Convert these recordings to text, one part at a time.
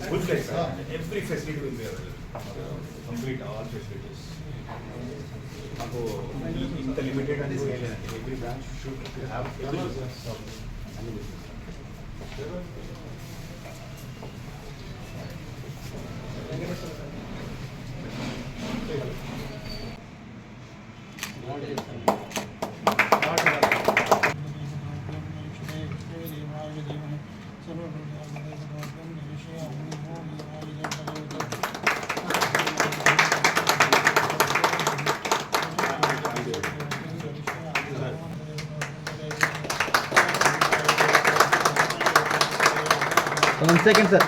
Full-fledged, every facility will be available. Complete all facilities. In the limited and every branch should have every business. One second, sir. 1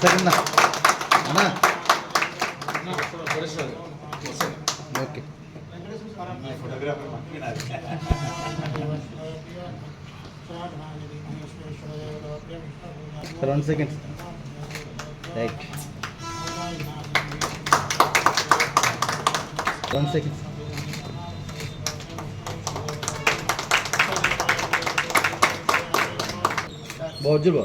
second now. Okay. Sir, 1 second. Right. 1 second. बहुत जुड़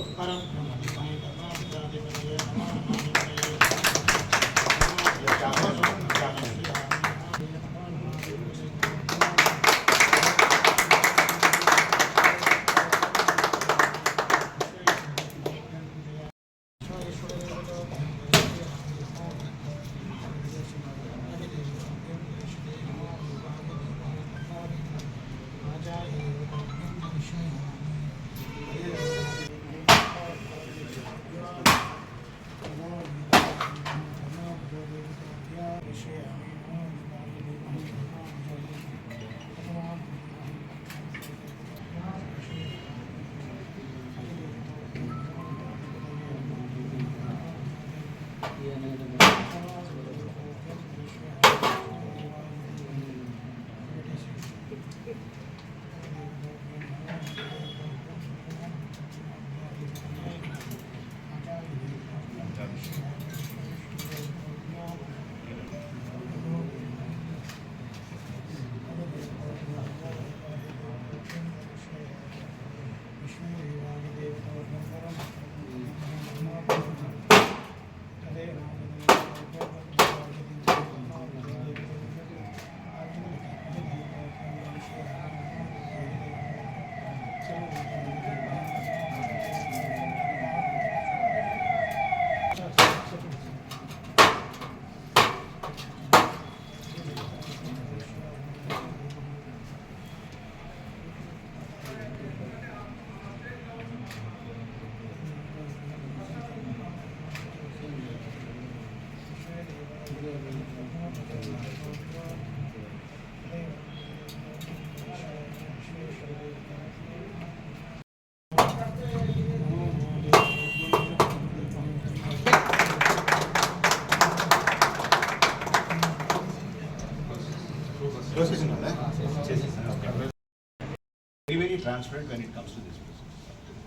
Very transparent when it comes to this business.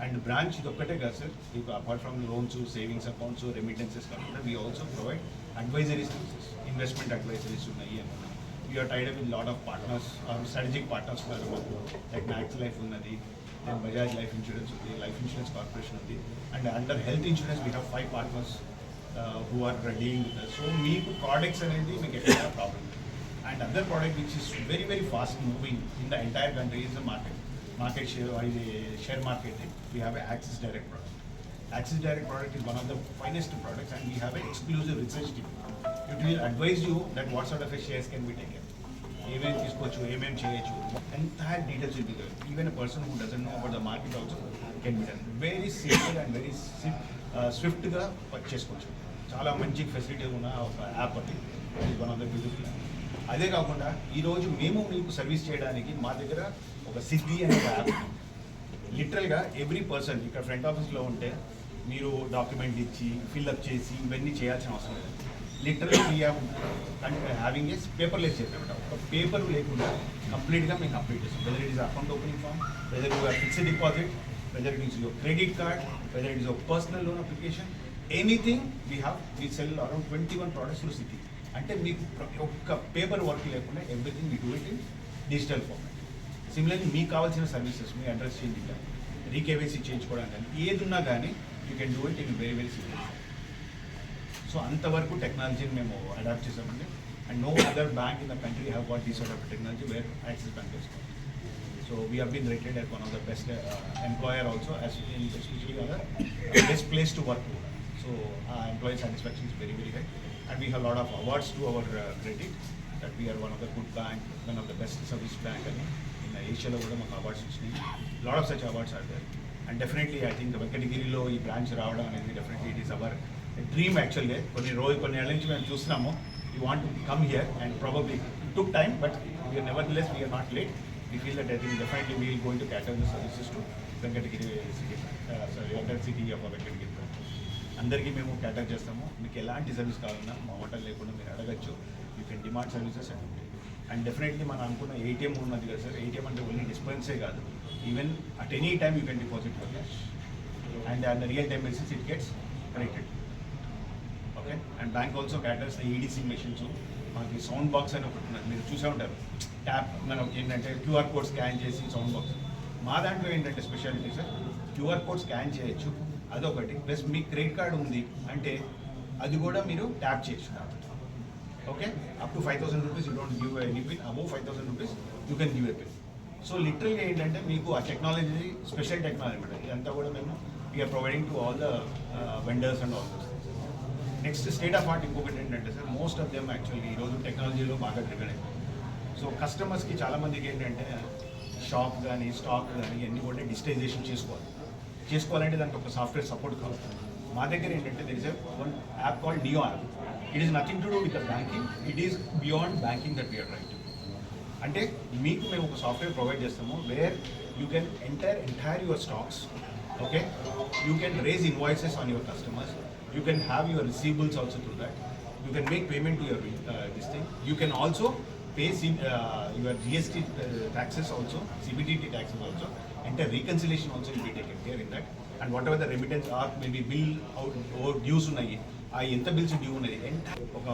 And branch is okkate kada sir. Apart from loans, savings accounts, remittances, we also provide advisory services, investment advisories. We are tied up with a lot of partners, strategic partners like Max Life, then Bajaj Life Insurance, Life Insurance Corporation, and under health insurance we have 5 partners who are dealing with us. So we products and we get a problem. And another product which is very, very fast moving in the entire country is the market share or share market. We have an Axis Direct product. Axis Direct product is one of the finest products, and we have an exclusive research team. It will advise you that what sort of a shares can be taken. Even entire details will be there. Even a person who doesn't know about the market also can be done. Very simple and very swift purchase. Chala manchi facility una app adi. It is one of the beautiful apps. అదే కాకుండా ఈరోజు మేము మీకు service చేయడానికి మా దగ్గర ఒక సిద్ధి అనే యాప్ లిటరల్గా ఎవ్రీ పర్సన్ ఇక్కడ ఫ్రంట్ ఆఫీస్లో ఉంటే మీరు డాక్యుమెంట్ ఇచ్చి ఫిల్అప్ చేసి ఇవన్నీ చేయాల్సిన అవసరం లేదు. Literally we're having a paperless చెప్పామంట. ఒక పేపర్ లేకుండా కంప్లీట్గా మేము కంప్లీట్ చేస్తాం. Whether it is account opening form, whether you are fixed deposit, whether it is your credit card, whether it is your personal loan application, anything we sell around 21 products to city. అంటే మీకు ఒక్క paper work లేకుండా everything we do it in digital format. Similarly మీకు కావాల్సిన services, మీ address changing కానీ, re-KYC చేయించుకోవడానికి కానీ, ఏది ఉన్నా కానీ you can do it in very very simple. So అంతవరకు టెక్నాలజీని మేము అడాప్ట్ చేసామండి. And no other bank in the country have what this sort of technology where Axis bank is. So we have been rated as one of the best employer also, as in especially other best place to work. So employee satisfaction is very very high, and we have a lot of awards to our credit that we are one of the good bank, one of the best service bank in Asia lo kuda maku awards vachinayi. Lot of such awards are there, and definitely I think Venkatagirilo ee branch raavadam anedi definitely it is our dream actually. కొన్ని ఏళ్ళ నుంచి మేము చూస్తున్నాము. We want to come here, and probably it took time, but we are nevertheless we are not late. We feel that I think definitely we will going to cater the services to Venkatagiri city, other city of Venkatagiri. అందరికీ మేము క్యాటర్ చేస్తాము. మీకు ఎలాంటి service కావాలన్నా మా hotel లేకుండా మీరు అడగచ్చు. You can demand services and definitely మనం అనుకున్న ఏటీఎం ఉన్నది కదా సార్. ఏటీఎం అంటే ఓన్లీ డిస్పెన్సే కాదు, even at any time you can deposit your cash, and on the real time basis it gets connected. Okay, and bank also caters EDC machines. మనకి sound box అని ఒకటి ఉన్నది, మీరు చూసే ఉంటారు. ట్యాప్ మనం ఏంటంటే క్యూఆర్ కోడ్ స్కాన్ చేసి సౌండ్ బాక్స్. మా దాంట్లో ఏంటంటే speciality sir, QR code scan చేయొచ్చు, అదొకటి. ప్లస్ మీ క్రెడిట్ కార్డు ఉంది అంటే అది కూడా మీరు ట్యాప్ చేయొచ్చు. Okay, up to 5,000 rupees you don't give any pin, above 5,000 rupees you can give a pin. So లిటరల్గా ఏంటంటే మీకు ఆ టెక్నాలజీ స్పెషల్ టెక్నాలజీ అనమాట. ఇదంతా కూడా మేము we are providing to all the vendors and all those. Next state of art ఇంకొకటి ఏంటంటే sir, most of them actually ఈరోజు టెక్నాలజీలో బాగా డ్రివెన్ అయిపోయింది. సో కస్టమర్స్కి చాలామందికి ఏంటంటే షాప్ కానీ స్టాక్ కానీ అన్నీ కూడా డిజిటైజేషన్ చేసుకోవాలంటే దానికి ఒక సాఫ్ట్వేర్ సపోర్ట్ కావాలి. మా దగ్గర ఏంటంటే there is one app called Neo app. It is nothing to do with the banking, it is beyond banking that we are right. అంటే మీకు మేము ఒక సాఫ్ట్వేర్ ప్రొవైడ్ చేస్తాము where you can entire your stocks. Okay, you can raise invoices on your customers, you can have your receivables also through that, you can make payment to your this thing, you can also pay your GST taxes also, CBDT taxes also, and the reconciliation also will be taken care in that, and whatever the remittance are, maybe bill out or dues ఉన్నాయి, ఆ ఎంత bills due ఉన్నది ఒక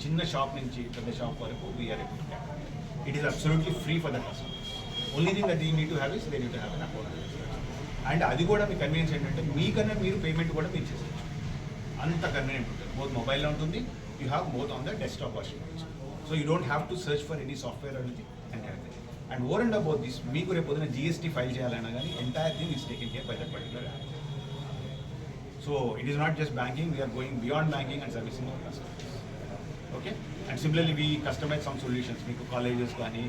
చిన్న shop నుంచి పెద్ద shop వరకు we are able to cater. It is absolutely free for the customers. Only thing that you need to have is they need to have an account. And అది కూడా మీ కన్వీనియన్స్ ఏంటంటే మీకన్నా మీరు పేమెంట్ కూడా మీరు చేసేయచ్చు. అంత కన్వీనియంట్ ఉంటుంది. బోత్ మొబైల్లో ఉంటుంది, you have both on the desktop version also. So you don't have to search for any software అనేది and over and about this మీకు రేపు పొద్దున జీఎస్టీ ఫైల్ చేయాలన్నా కానీ entire thing is taken care by that particular app. So it is not just banking, we're going beyond banking and servicing our customers. Okay, and similarly we customise some solutions. మీకు colleges కానీ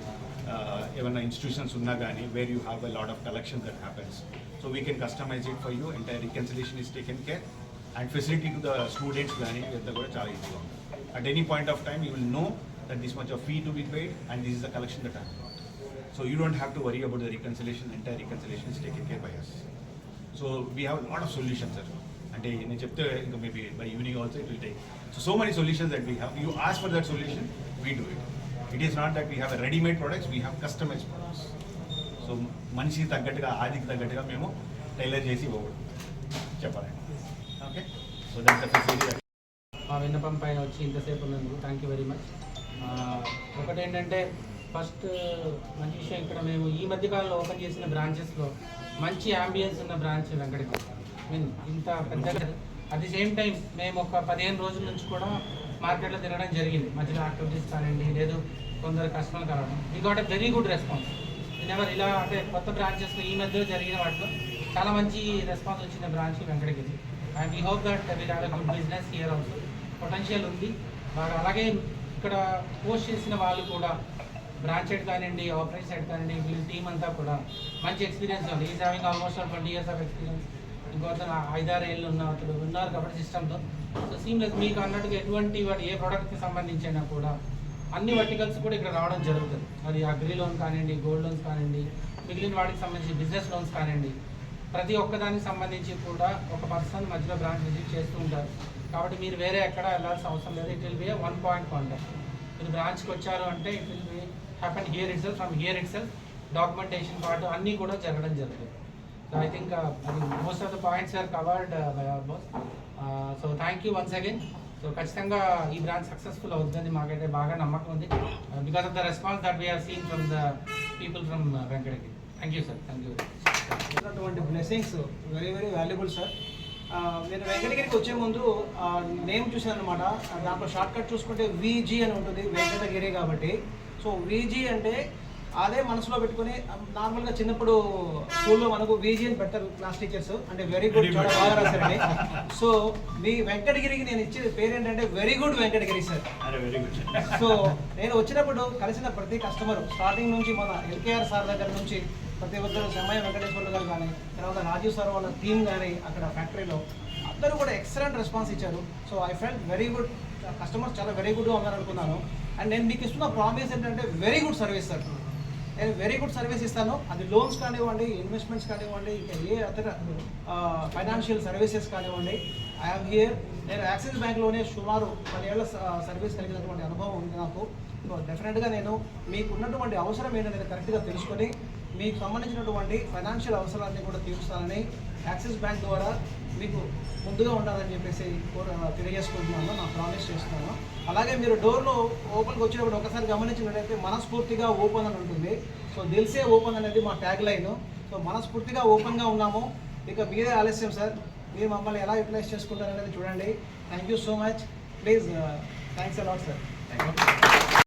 ఏమైనా institutions ఉన్నా కానీ where you have a lot of collections that happens, so we can customize it for you. Entire reconciliation is taken care and facility to the students కానీ ఇదంతా కూడా చాలా ఈజీగా ఉంటుంది. At any point of time you will know that this much of fee to be paid and this is the collection that I have got. So you don't have to worry about the reconciliation, entire reconciliation is taken care by us. So we have a lot of solutions sir. అంటే నేను చెప్తే ఇంకా maybe by evening also it will take. So many solutions that we have. You ask for that solution, we do it. It is not that we have a ready-made products, we have customized products. So మనిషికి తగ్గట్టుగా ఆదికి తగ్గట్టుగా మేము tailor చేసి ఇవ్వకూడదు చెప్పాలండి. Okay, so that's the facility. మా విన్నపం పైన వచ్చి ఇంతసేపు ఉన్నందుకు థ్యాంక్ యూ వెరీ మచ్. ఒకటి ఏంటంటే ఫస్ట్ మంచి విషయం, ఇక్కడ మేము ఈ మధ్యకాలంలో ఓపెన్ చేసిన బ్రాంచెస్లో మంచి యాంబియన్స్ ఉన్న బ్రాంచ్ వెంకటగిరి. మీన్ ఇంత పెద్దగా అట్ ది సేమ్ టైం మేము ఒక 15 రోజుల నుంచి కూడా మార్కెట్లో తిరగడం జరిగింది. మధ్యలో యాక్టివిటీస్ కానివ్వండి, లేదు కొందరు కస్టమర్లు కలవడం. We got a very good response. ఎవరు ఇలా అంటే కొత్త బ్రాంచెస్లో ఈ మధ్యలో జరిగిన వాటిలో చాలా మంచి రెస్పాన్స్ వచ్చిన branch Venkatagiri. And we hope that will have a good business here also. Potential ఉంది బాగా. అలాగే ఇక్కడ పోస్ట్ చేసిన వాళ్ళు కూడా బ్రాంచ్ హెడ్ కానివ్వండి, ఆపరేషన్ హెడ్ కానివ్వండి, వీళ్ళ టీమ్ అంతా కూడా మంచి ఎక్స్పీరియన్స్ ఉంది. Is having almost 20 years of experience. ఇంకొక 5-6 ఏళ్ళు ఉన్నారు కాబట్టి సిస్టమ్తో. సో సీమ్లెస్ మీకు అన్నట్టుగా ఎటువంటి వాటి ఏ ప్రోడక్ట్కి సంబంధించినా కూడా అన్ని వర్టికల్స్ కూడా ఇక్కడ రావడం జరుగుతుంది. అది అగ్రి లోన్ కానివ్వండి, గోల్డ్ లోన్స్ కానివ్వండి, మిగిలిన వాటికి సంబంధించి బిజినెస్ లోన్స్ కానివ్వండి, ప్రతి ఒక్కదానికి సంబంధించి కూడా ఒక పర్సన్ మధ్యలో బ్రాంచ్ విజిట్ చేస్తూ ఉంటారు. కాబట్టి మీరు వేరే ఎక్కడ వెళ్ళాల్సిన అవసరం లేదు. It will be a 1 point contact. మీరు బ్రాంచ్కి వచ్చారు అంటే it will be happen here itself. From here itself documentation part అన్నీ కూడా జరగడం జరుగుతుంది. So I think most of the points are covered by our boss. So thank you once again. So ఖచ్చితంగా ఈ branch successful అవుతుందని మాకైతే బాగా నమ్మకం ఉంది, because of the response that we are seen from the people from Venkatagiri. Thank you sir. Thank you. ఉన్నటువంటి blessings very very valuable sir. నేను వెంకటగిరికి వచ్చే ముందు నేమ్ చూశాను అనమాట. దాంట్లో షార్ట్ కట్ చూసుకుంటే VG అని ఉంటుంది, వెంకటగిరి కాబట్టి. సో VG అంటే అదే మనసులో పెట్టుకుని నార్మల్గా చిన్నప్పుడు స్కూల్లో మనకు VG అని పెడతారు క్లాస్ టీచర్స్, అంటే వెరీ గుడ్, చాలా బాగా రాశారండి. సో మీ వెంకటగిరికి నేను ఇచ్చే పేరు ఏంటంటే very good Venkatagiri sir. Very good. So నేను వచ్చినప్పుడు కలిసిన ప్రతి కస్టమర్ స్టార్టింగ్ నుంచి మన LKR సార్ దగ్గర నుంచి ప్రతి ఒక్కరు చెమ్మయ్య వెంకటేశ్వర్లు గారు కానీ, తర్వాత రాజీవ్ సార్ వాళ్ళ టీం కానీ అక్కడ ఫ్యాక్టరీలో అందరూ కూడా ఎక్సలెంట్ రెస్పాన్స్ ఇచ్చారు. So I felt very good. Customers చాలా వెరీ గుడ్గా ఉన్నారనుకున్నాను. అండ్ నేను మీకు ఇస్తున్న ప్రామిస్ ఏంటంటే వెరీ గుడ్ సర్వీస్ సార్. నేను వెరీ గుడ్ సర్వీస్ ఇస్తాను. అది లోన్స్ కానివ్వండి, ఇన్వెస్ట్మెంట్స్ కానివ్వండి, ఇంకా ఏ అతర ఫైనాన్షియల్ సర్వీసెస్ కానివ్వండి. I'm here. నేను యాక్సిస్ బ్యాంక్లోనే సుమారు 10 ఏళ్ల సర్వీస్ కలిగినటువంటి అనుభవం ఉంది నాకు. సో డెఫినెట్గా నేను మీకు ఉన్నటువంటి అవసరం ఏంటనేది కరెక్ట్గా తెలుసుకొని మీకు సంబంధించినటువంటి ఫైనాన్షియల్ అవసరాన్ని కూడా తీరుస్తానని యాక్సిస్ బ్యాంక్ ద్వారా మీకు ముందుగా ఉండాలని చెప్పేసి తెలియజేసుకుంటున్నాను, నా ప్రామిస్ చేస్తున్నాను. అలాగే మీరు డోర్లో ఓపెన్కి వచ్చినప్పుడు ఒకసారి గమనించినట్లయితే మనస్ఫూర్తిగా ఓపెన్ అని ఉంటుంది. సో దిల్సే ఓపెన్ అనేది మా ట్యాగ్ లైన్. సో మనస్ఫూర్తిగా ఓపెన్గా ఉన్నాము. ఇక మీరే ఆలస్యం సార్, మీరు మమ్మల్ని ఎలా యూటిలైజ్ చేసుకుంటారనేది చూడండి. Thank you so much. Please thanks a lot sir. Thank you.